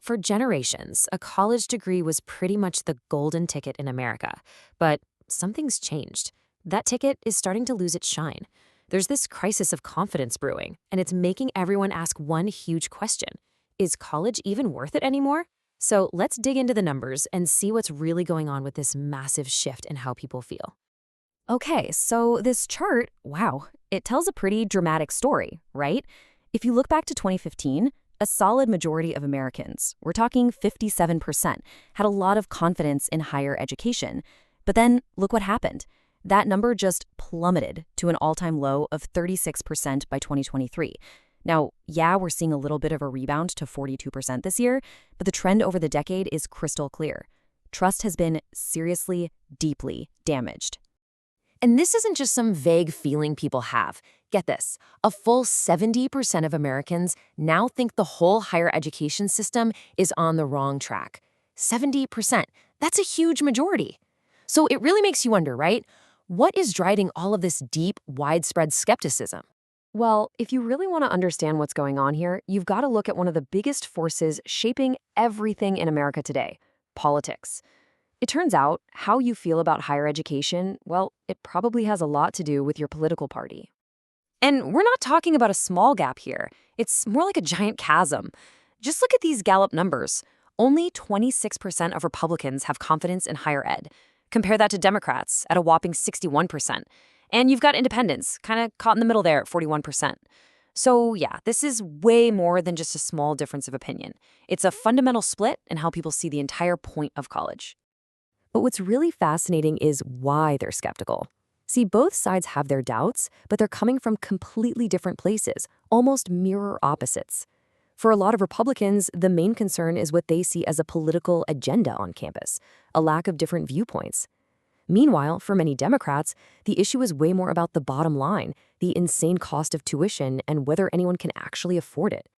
For generations, a college degree was pretty much the golden ticket in America. But something's changed. That ticket is starting to lose its shine. There's this crisis of confidence brewing, and it's making everyone ask one huge question. Is college even worth it anymore? So let's dig into the numbers and see what's really going on with this massive shift in how people feel. Okay, so this chart, wow, it tells a pretty dramatic story, right? If you look back to 2015, a solid majority of Americans, we're talking 57%, had a lot of confidence in higher education. But then look what happened. That number just plummeted to an all-time low of 36% by 2023. Now, yeah, we're seeing a little bit of a rebound to 42% this year, but the trend over the decade is crystal clear. Trust has been seriously, deeply damaged. And this isn't just some vague feeling people have. Get this, a full 70% of Americans now think the whole higher education system is on the wrong track. 70%, that's a huge majority. So it really makes you wonder, right? What is driving all of this deep, widespread skepticism? Well, if you really want to understand what's going on here, you've got to look at one of the biggest forces shaping everything in America today, politics. It turns out, how you feel about higher education, well, it probably has a lot to do with your political party. And we're not talking about a small gap here. It's more like a giant chasm. Just look at these Gallup numbers. Only 26% of Republicans have confidence in higher ed. Compare that to Democrats at a whopping 61%. And you've got independents, kind of caught in the middle there at 41%. So yeah, this is way more than just a small difference of opinion. It's a fundamental split in how people see the entire point of college. But what's really fascinating is why they're skeptical. See, both sides have their doubts, but they're coming from completely different places, almost mirror opposites. For a lot of Republicans, the main concern is what they see as a political agenda on campus, a lack of different viewpoints. Meanwhile, for many Democrats, the issue is way more about the bottom line, the insane cost of tuition, and whether anyone can actually afford it.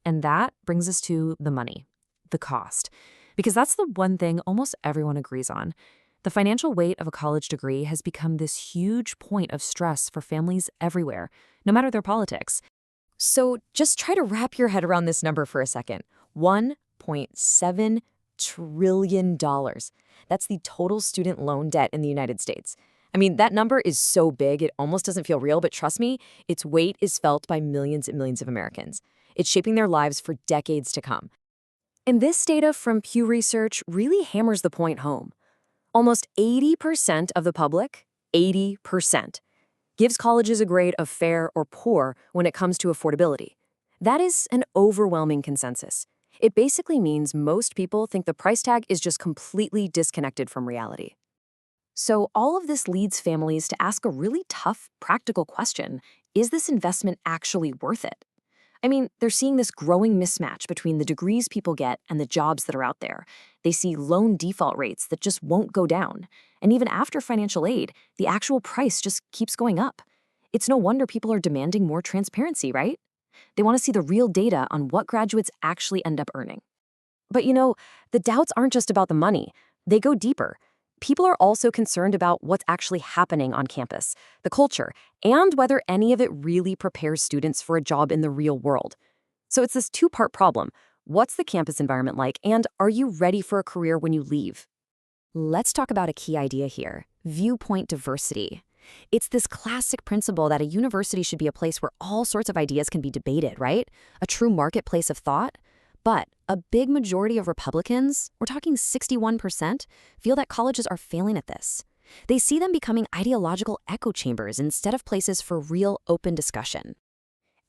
And that brings us to the money, the cost. Because that's the one thing almost everyone agrees on. The financial weight of a college degree has become this huge point of stress for families everywhere, no matter their politics. So just try to wrap your head around this number for a second. $1.7 trillion. That's the total student loan debt in the United States. I mean, that number is so big, it almost doesn't feel real, but trust me, its weight is felt by millions and millions of Americans. It's shaping their lives for decades to come. And this data from Pew Research really hammers the point home. Almost 80% of the public, 80%, gives colleges a grade of fair or poor when it comes to affordability. That is an overwhelming consensus. It basically means most people think the price tag is just completely disconnected from reality. So all of this leads families to ask a really tough, practical question. Is this investment actually worth it? I mean, they're seeing this growing mismatch between the degrees people get and the jobs that are out there. They see loan default rates that just won't go down. And even after financial aid, the actual price just keeps going up. It's no wonder people are demanding more transparency, right? They want to see the real data on what graduates actually end up earning. But the doubts aren't just about the money. They go deeper. People are also concerned about what's actually happening on campus, the culture, and whether any of it really prepares students for a job in the real world. So it's this two-part problem. What's the campus environment like, and are you ready for a career when you leave? Let's talk about a key idea here, viewpoint diversity. It's this classic principle that a university should be a place where all sorts of ideas can be debated, right? A true marketplace of thought. But a big majority of Republicans, we're talking 61%, feel that colleges are failing at this. They see them becoming ideological echo chambers instead of places for real open discussion.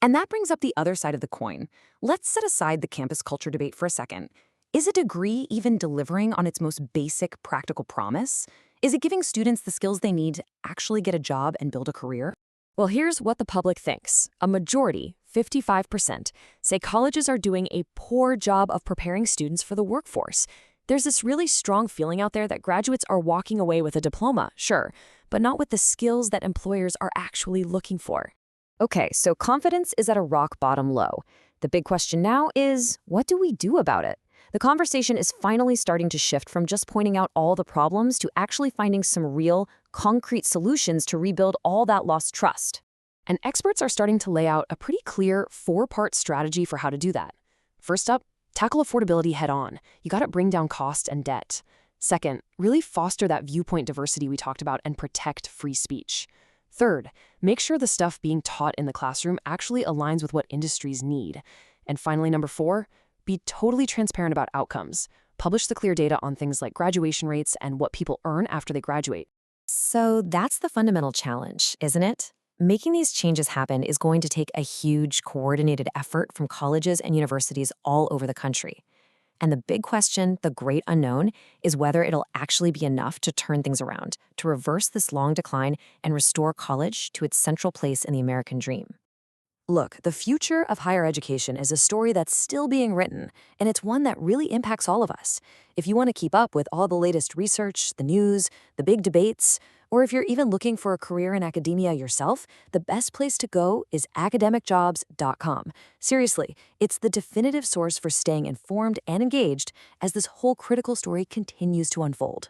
And that brings up the other side of the coin. Let's set aside the campus culture debate for a second. Is a degree even delivering on its most basic practical promise? Is it giving students the skills they need to actually get a job and build a career? Well, here's what the public thinks. A majority, 55%, say colleges are doing a poor job of preparing students for the workforce. There's this really strong feeling out there that graduates are walking away with a diploma, sure, but not with the skills that employers are actually looking for. Okay, so confidence is at a rock bottom low. The big question now is, what do we do about it? The conversation is finally starting to shift from just pointing out all the problems to actually finding some real, concrete solutions to rebuild all that lost trust. And experts are starting to lay out a pretty clear 4-part strategy for how to do that. First up, Tackle affordability head on. You got to bring down cost and debt. Second, really foster that viewpoint diversity we talked about and protect free speech. Third, make sure the stuff being taught in the classroom actually aligns with what industries need. And finally, number 4, be totally transparent about outcomes. Publish the clear data on things like graduation rates and what people earn after they graduate. So that's the fundamental challenge, isn't it? Making these changes happen is going to take a huge coordinated effort from colleges and universities all over the country. And the big question, the great unknown, is whether it'll actually be enough to turn things around, to reverse this long decline and restore college to its central place in the American dream. Look, the future of higher education is a story that's still being written, and it's one that really impacts all of us. If you want to keep up with all the latest research, the news, the big debates, or if you're even looking for a career in academia yourself, the best place to go is academicjobs.com. Seriously, it's the definitive source for staying informed and engaged as this whole critical story continues to unfold.